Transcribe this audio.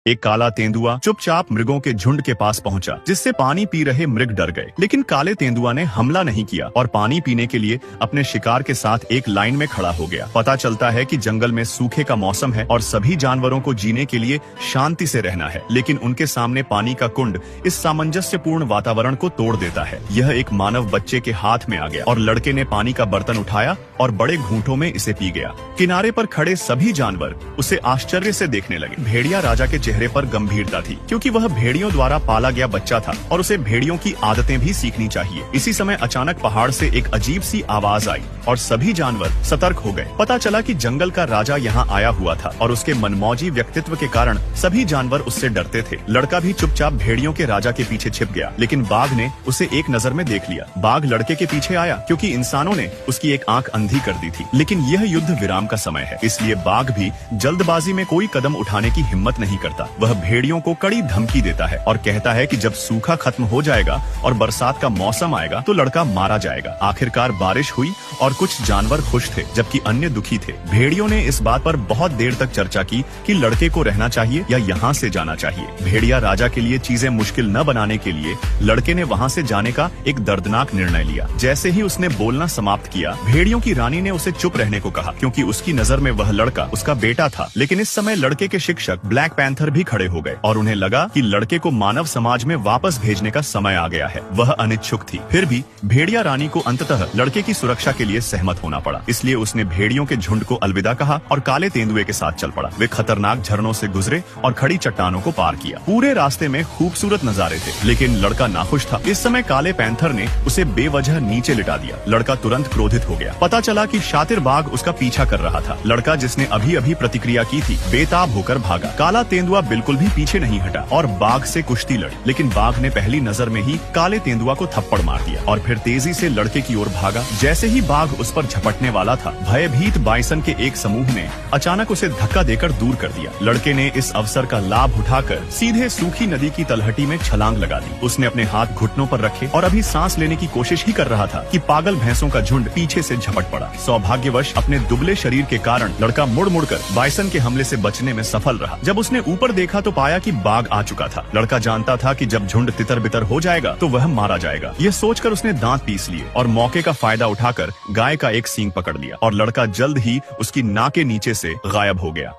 एक काला तेंदुआ चुपचाप मृगों के झुंड के पास पहुंचा, जिससे पानी पी रहे मृग डर गए। लेकिन काले तेंदुआ ने हमला नहीं किया और पानी पीने के लिए अपने शिकार के साथ एक लाइन में खड़ा हो गया। पता चलता है कि जंगल में सूखे का मौसम है और सभी जानवरों को जीने के लिए शांति से रहना है, लेकिन उनके सामने पानी का कुंड इस सामंजस्यपूर्ण वातावरण को तोड़ देता है। यह एक मानव बच्चे के हाथ में आ गया और लड़के ने पानी का बर्तन उठाया और बड़े घूंटों में इसे पी गया। किनारे पर खड़े सभी जानवर उसे आश्चर्य से देखने लगे। भेड़िया राजा के चेहरे पर गंभीरता थी, क्योंकि वह भेड़ियों द्वारा पाला गया बच्चा था और उसे भेड़ियों की आदतें भी सीखनी चाहिए। इसी समय अचानक पहाड़ से एक अजीब सी आवाज आई और सभी जानवर सतर्क हो गए। पता चला कि जंगल का राजा यहाँ आया हुआ था और उसके मनमौजी व्यक्तित्व के कारण सभी जानवर उससे डरते थे। लड़का भी चुपचाप भेड़ियों के राजा के पीछे छिप गया, लेकिन बाघ ने उसे एक नजर में देख लिया। बाघ लड़के के पीछे आया क्योंकि इंसानों ने उसकी एक आंख अंधी कर दी थी, लेकिन यह युद्ध विराम का समय है, इसलिए बाघ भी जल्दबाजी में कोई कदम उठाने की हिम्मत नहीं करता। वह भेड़ियों को कड़ी धमकी देता है और कहता है कि जब सूखा खत्म हो जाएगा और बरसात का मौसम आएगा तो लड़का मारा जाएगा। आखिरकार बारिश हुई और कुछ जानवर खुश थे जबकि अन्य दुखी थे। भेड़ियों ने इस बात पर बहुत देर तक चर्चा की कि लड़के को रहना चाहिए या यहाँ से जाना चाहिए। भेड़िया राजा के लिए चीजें मुश्किल न बनाने के लिए लड़के ने वहाँ से जाने का एक दर्दनाक निर्णय लिया। जैसे ही उसने बोलना समाप्त किया, भेड़ियों की रानी ने उसे चुप रहने को कहा, क्योंकि उसकी नजर में वह लड़का उसका बेटा था। लेकिन इस समय लड़के के शिक्षक ब्लैक पैंथर भी खड़े हो गए और उन्हें लगा कि लड़के को मानव समाज में वापस भेजने का समय आ गया है। वह अनिच्छुक थी, फिर भी भेड़िया रानी को अंततः लड़के की सुरक्षा के लिए सहमत होना पड़ा। इसलिए उसने भेड़ियों के झुंड को अलविदा कहा और काले तेंदुए के साथ चल पड़ा। वे खतरनाक झरनों से गुजरे और खड़ी चट्टानों को पार किया। पूरे रास्ते में खूबसूरत नजारे थे, लेकिन लड़का नाखुश था। इस समय काले पैंथर ने उसे बेवजह नीचे लिटा दिया। लड़का तुरंत क्रोधित हो गया। पता चला कि शातिर बाघ उसका पीछा कर रहा था। लड़का, जिसने अभी अभी प्रतिक्रिया की थी, बेताब होकर भागा। काला तेंदुआ बिल्कुल भी पीछे नहीं हटा और बाघ से कुश्ती लड़ी, लेकिन बाघ ने पहली नजर में ही काले तेंदुआ को थप्पड़ मार दिया और फिर तेजी से लड़के की ओर भागा। जैसे ही बाघ उस पर झपटने वाला था, भयभीत बाइसन के एक समूह ने अचानक उसे धक्का देकर दूर कर दिया। लड़के ने इस अवसर का लाभ उठाकर सीधे सूखी नदी की तलहटी में छलांग लगा दी। उसने अपने हाथ घुटनों पर रखे और अभी सांस लेने की कोशिश ही कर रहा था कि पागल भैंसों का झुंड पीछे से झपट पड़ा। सौभाग्यवश अपने दुबले शरीर के कारण लड़का मुड़ मुड़कर बाइसन के हमले से बचने में सफल रहा। जब उसने ऊपर देखा तो पाया कि बाघ आ चुका था। लड़का जानता था कि जब झुंड तितर बितर हो जाएगा तो वह मारा जाएगा। यह सोचकर उसने दांत पीस लिए और मौके का फायदा उठाकर गाय का एक सींग पकड़ लिया और लड़का जल्द ही उसकी नाक के नीचे से गायब हो गया।